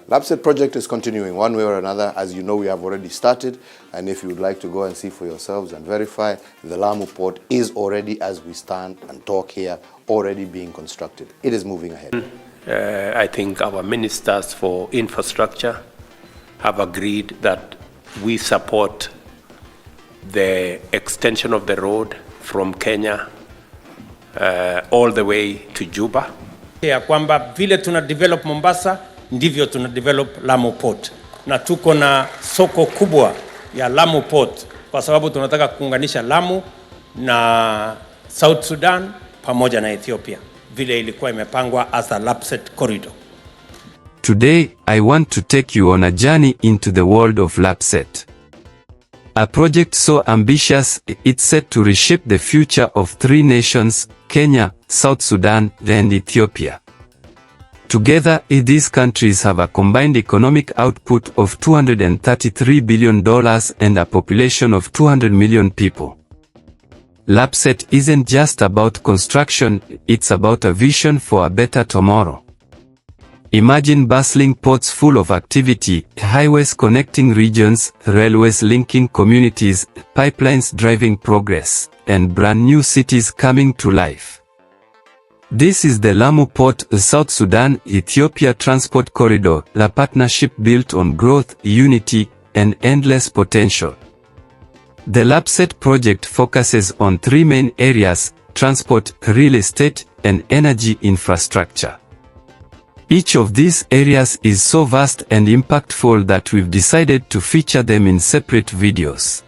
LAPSSET project is continuing one way or another. As you know, we have already started, and if you would like to go and see for yourselves and verify, the Lamu port is already, as we stand and talk here, already being constructed. It is moving ahead. I think our ministers for infrastructure have agreed that we support the extension of the road from Kenya all the way to Juba. Ya kwamba vile tuna develop Mombasa ndivyo tuna develop Lamu port, na tuko na soko kubwa ya Lamu port kwa sababu tunataka kuunganisha Lamu na South Sudan pamoja na Ethiopia vile ilikuwa imepangwa as a LAPSSET corridor. Today, I want to take you on a journey into the world of LAPSSET. A project so ambitious, it's set to reshape the future of three nations, Kenya, South Sudan, and Ethiopia. Together, these countries have a combined economic output of $233 billion and a population of 200 million people. LAPSSET isn't just about construction, it's about a vision for a better tomorrow. Imagine bustling ports full of activity, highways connecting regions, railways linking communities, pipelines driving progress, and brand new cities coming to life. This is the Lamu Port, South Sudan, Ethiopia Transport Corridor, a partnership built on growth, unity, and endless potential. The LAPSSET project focuses on three main areas: transport, real estate, and energy infrastructure. Each of these areas is so vast and impactful that we've decided to feature them in separate videos.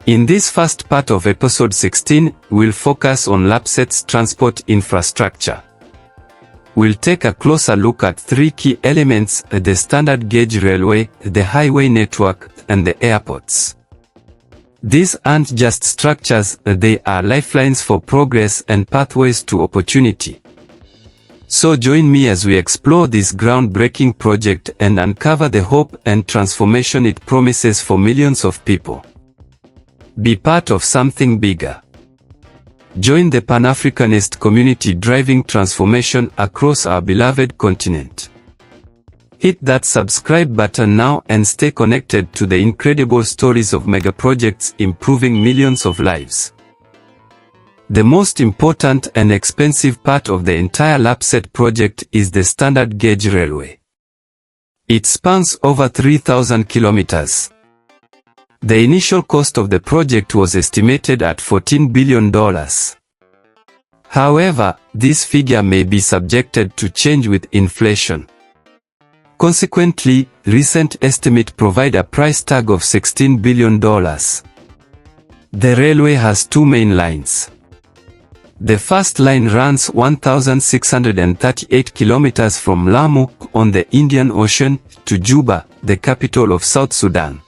In this first part of episode 16, we'll focus on LAPSSET's transport infrastructure. We'll take a closer look at three key elements: the standard gauge railway, the highway network, and the airports. These aren't just structures, they are lifelines for progress and pathways to opportunity. So join me as we explore this groundbreaking project and uncover the hope and transformation it promises for millions of people. Be part of something bigger. Join the Pan-Africanist community driving transformation across our beloved continent. Hit that subscribe button now and stay connected to the incredible stories of megaprojects improving millions of lives. The most important and expensive part of the entire LAPSSET project is the standard gauge railway. It spans over 3,000 kilometers. The initial cost of the project was estimated at $14 billion. However, this figure may be subjected to change with inflation. Consequently, recent estimates provide a price tag of $16 billion. The railway has two main lines. The first line runs 1,638 kilometers from Lamu, on the Indian Ocean, to Juba, the capital of South Sudan.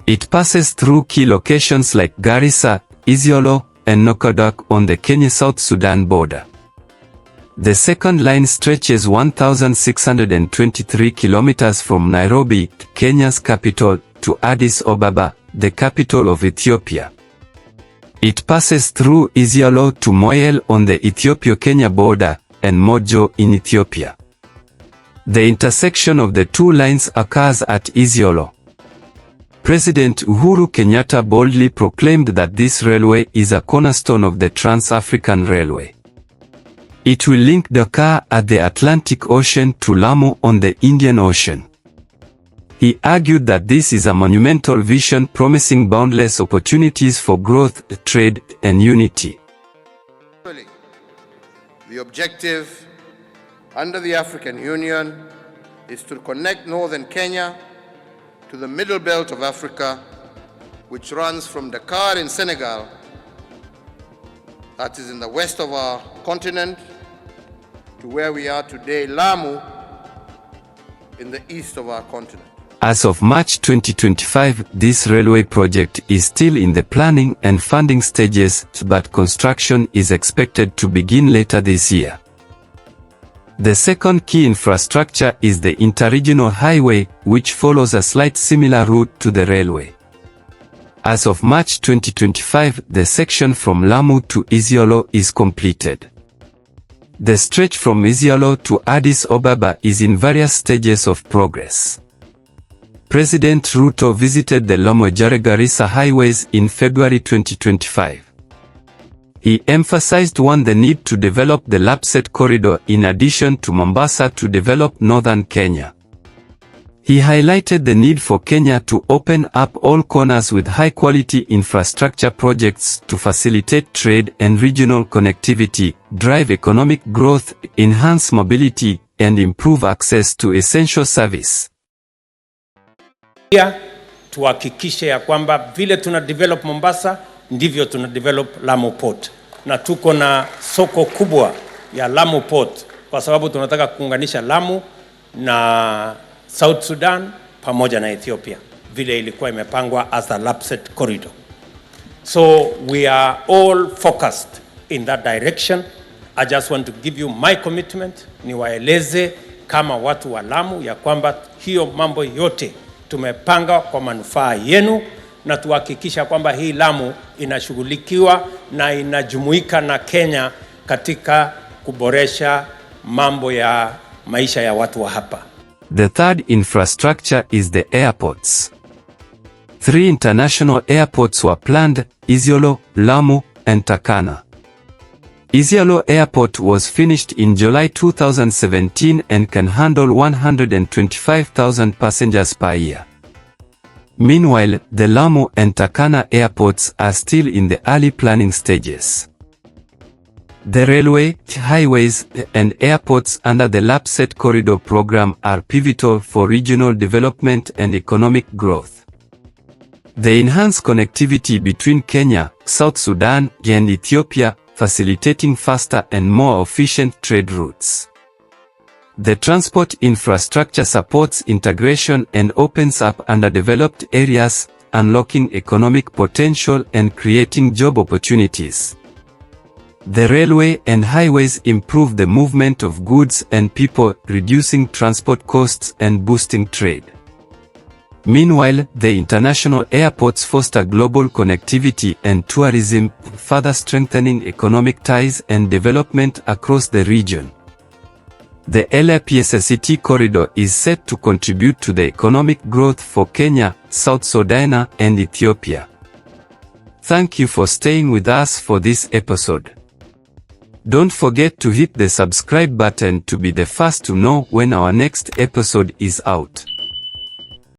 It passes through key locations like Garissa, Isiolo, and Nokodok on the Kenya-South Sudan border. The second line stretches 1,623 kilometers from Nairobi, Kenya's capital, to Addis-Abeba, the capital of Ethiopia. It passes through Isiolo to Moyel on the Ethiopia-Kenya border, and Mojo in Ethiopia. The intersection of the two lines occurs at Isiolo. President Uhuru Kenyatta boldly proclaimed that this railway is a cornerstone of the Trans-African Railway. It will link Dakar at the Atlantic Ocean to Lamu on the Indian Ocean. He argued that this is a monumental vision promising boundless opportunities for growth, trade, and unity. The objective under the African Union is to connect northern Kenya to the middle belt of Africa, which runs from Dakar in Senegal, that is in the west of our continent, to where we are today, Lamu, in the east of our continent. As of March 2025, this railway project is still in the planning and funding stages, but construction is expected to begin later this year. The second key infrastructure is the interregional highway, which follows a slight similar route to the railway. As of March 2025, the section from Lamu to Isiolo is completed. The stretch from Isiolo to Addis-Abeba is in various stages of progress. President Ruto visited the Lamu-Garissa highways in February 2025. He emphasized the need to develop the LAPSSET Corridor in addition to Mombasa to develop northern Kenya. He highlighted the need for Kenya to open up all corners with high-quality infrastructure projects to facilitate trade and regional connectivity, drive economic growth, enhance mobility, and improve access to essential service. Pia tuhakikishe ya kwamba vile tuna develop Mombasa ndivyo tuna develop Lamu Port, na tuko na soko kubwa ya Lamu Port kwa sababu tunataka kuunganisha Lamu na South Sudan pamoja na Ethiopia vile ilikuwa imepangwa as a LAPSSET Corridor. So we are all focused in that direction. I just want to give you my commitment, niwaeleze kama watu wa Lamu ya kwamba hiyo mambo yote tumepanga kwa manufaa yenu, na tuhakikisha kwamba hii Lamu inashughulikiwa na inajumuika na Kenya katika kuboresha mambo ya maisha ya watu wa hapa. The third infrastructure is the airports. 3 international airports were planned: Isiolo, Lamu, and Takana. Isiolo Airport was finished in July 2017 and can handle 125,000 passengers per year. Meanwhile, the Lamu and Takana airports are still in the early planning stages. The railway, highways, and airports under the LAPSSET Corridor program are pivotal for regional development and economic growth. They enhance connectivity between Kenya, South Sudan, and Ethiopia, facilitating faster and more efficient trade routes. The transport infrastructure supports integration and opens up underdeveloped areas, unlocking economic potential and creating job opportunities. The railway and highways improve the movement of goods and people, reducing transport costs and boosting trade. Meanwhile, the international airports foster global connectivity and tourism, further strengthening economic ties and development across the region. The LAPSSET Corridor is set to contribute to the economic growth for Kenya, South Sudan, and Ethiopia. Thank you for staying with us for this episode. Don't forget to hit the subscribe button to be the first to know when our next episode is out.